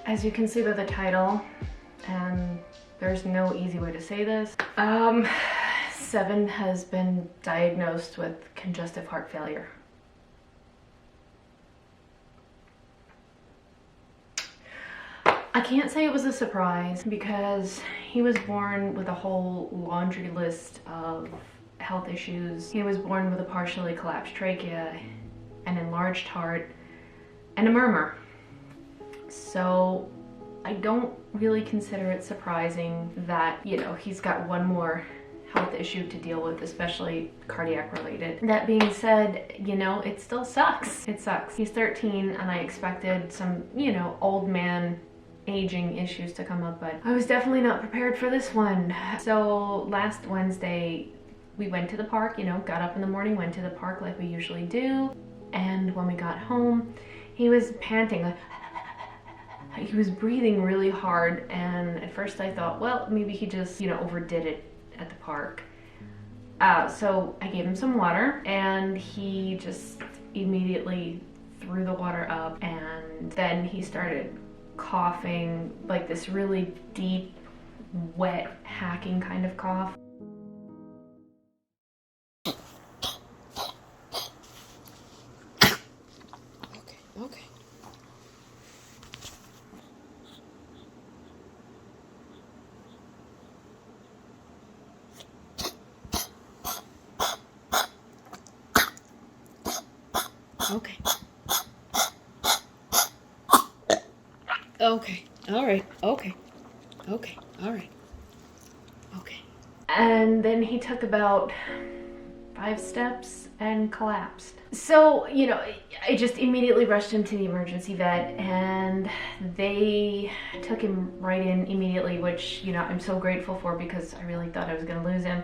As you can see by the title, and there's no easy way to say this, 7 has been diagnosed with congestive heart failure. I can't say it was a surprise because he was born with a whole laundry list of health issues. He was born with a partially collapsed trachea, an enlarged heart, and a murmur. So I don't really consider it surprising that, you know, he's got one more health issue to deal with, especially cardiac related. That being said, you know, it still sucks. It sucks. He's 13 and I expected some, you know, old man aging issues to come up, but I was definitely not prepared for this one. So last Wednesday we went to the park, you know, got up in the morning, went to the park like we usually do, and when we got home he was panting, like he was breathing really hard, and at first I thought, well, maybe he just, you know, overdid it at the park. So I gave him some water and he just immediately threw the water up, and then he started coughing, like this really deep, wet, hacking kind of cough. Okay. Okay. All right. Okay. All right. Okay. And then he took about 5 steps and collapsed. So, you know, I just immediately rushed him to the emergency vet and they took him right in immediately, which, you know, I'm so grateful for because I really thought I was gonna lose him.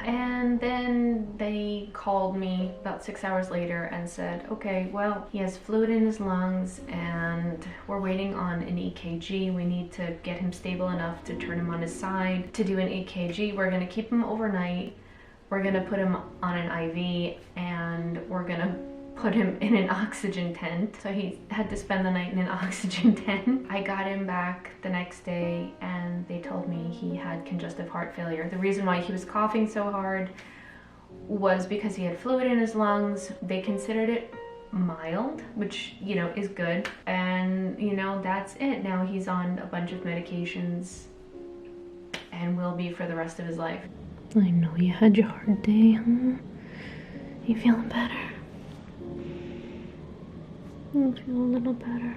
And then they called me about 6 hours later and said, okay, well, he has fluid in his lungs and we're waiting on an EKG. We need to get him stable enough to turn him on his side to do an EKG. We're gonna keep him overnight. We're gonna put him on an IV and we're gonna put him in an oxygen tent. So he had to spend the night in an oxygen tent. I got him back the next day and they told me he had congestive heart failure. The reason why he was coughing so hard was because he had fluid in his lungs. They considered it mild, which, you know, is good. And, you know, that's it. Now he's on a bunch of medications and will be for the rest of his life. I know you had your hard day, huh? You feeling better? You feel a little better.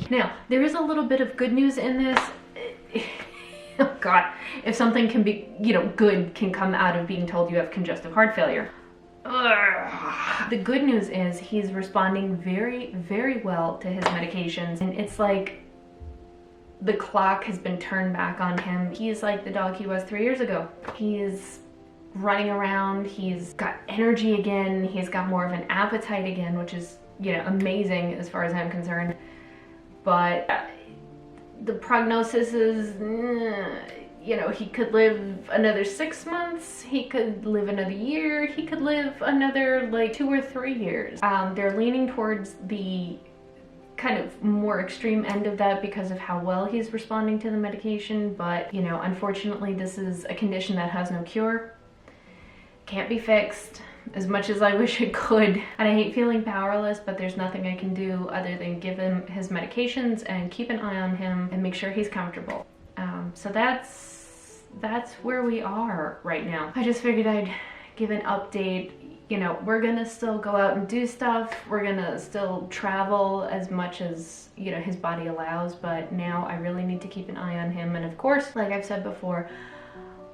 Now, there is a little bit of good news in this. Oh God, if something can be, you know, good can come out of being told you have congestive heart failure. Ugh. The good news is he's responding very, very well to his medications, and it's like the clock has been turned back on him. He's like the dog he was 3 years ago. He's running around, he's got energy again, he's got more of an appetite again, which is, you know, amazing as far as I'm concerned. But the prognosis is, you know, he could live another 6 months, he could live another year, he could live another like 2 or 3 years. They're leaning towards the kind of more extreme end of that because of how well he's responding to the medication, but, you know, unfortunately this is a condition that has no cure, can't be fixed, as much as I wish it could. And I hate feeling powerless, but there's nothing I can do other than give him his medications and keep an eye on him and make sure he's comfortable. So that's where we are right now. I just figured I'd give an update. You know, we're gonna still go out and do stuff, we're gonna still travel as much as, you know, his body allows, but now I really need to keep an eye on him. And of course, like I've said before,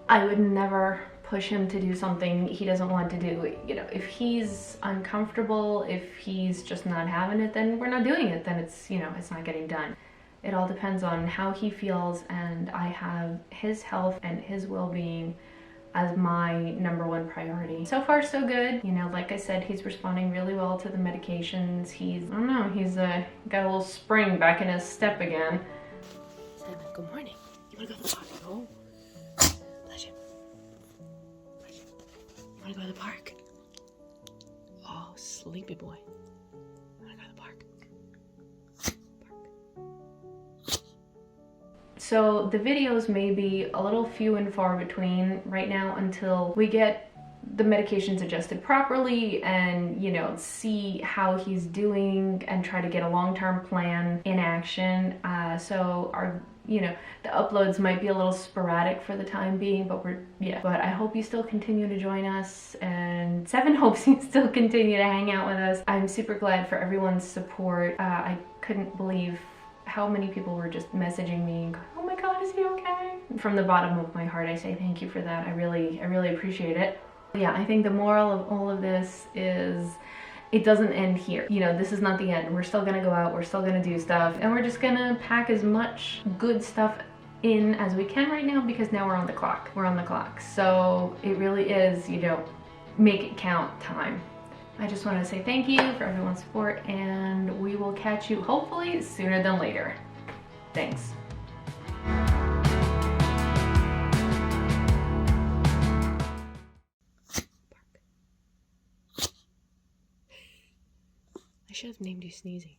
I would never push him to do something he doesn't want to do. You know, if he's uncomfortable, if he's just not having it, then we're not doing it, then it's, you know, it's not getting done. It all depends on how he feels, and I have his health and his well-being as my #1 priority. So far so good. You know, like I said, he's responding really well to the medications. He's, I don't know, he's got a little spring back in his step again. Simon, good morning. You wanna go to the park? Oh, bless you. Bless you. You wanna go to the park? Oh, sleepy boy. You wanna go to the So the videos may be a little few and far between right now until we get the medications adjusted properly and, you know, see how he's doing and try to get a long-term plan in action. So our, you know, the uploads might be a little sporadic for the time being, but but I hope you still continue to join us, and Seven hopes you still continue to hang out with us. I'm super glad for everyone's support. I couldn't believe how many people were just messaging me and going, oh my god, is he okay? From the bottom of my heart, I say thank you for that. I really appreciate it. Yeah, I think the moral of all of this is it doesn't end here. You know, this is not the end. We're still gonna go out, we're still gonna do stuff, and we're just gonna pack as much good stuff in as we can right now, because now we're on the clock. We're on the clock. So it really is, you know, make it count time. I just want to say thank you for everyone's support, and we will catch you hopefully sooner than later. Thanks. I should have named you Sneezy.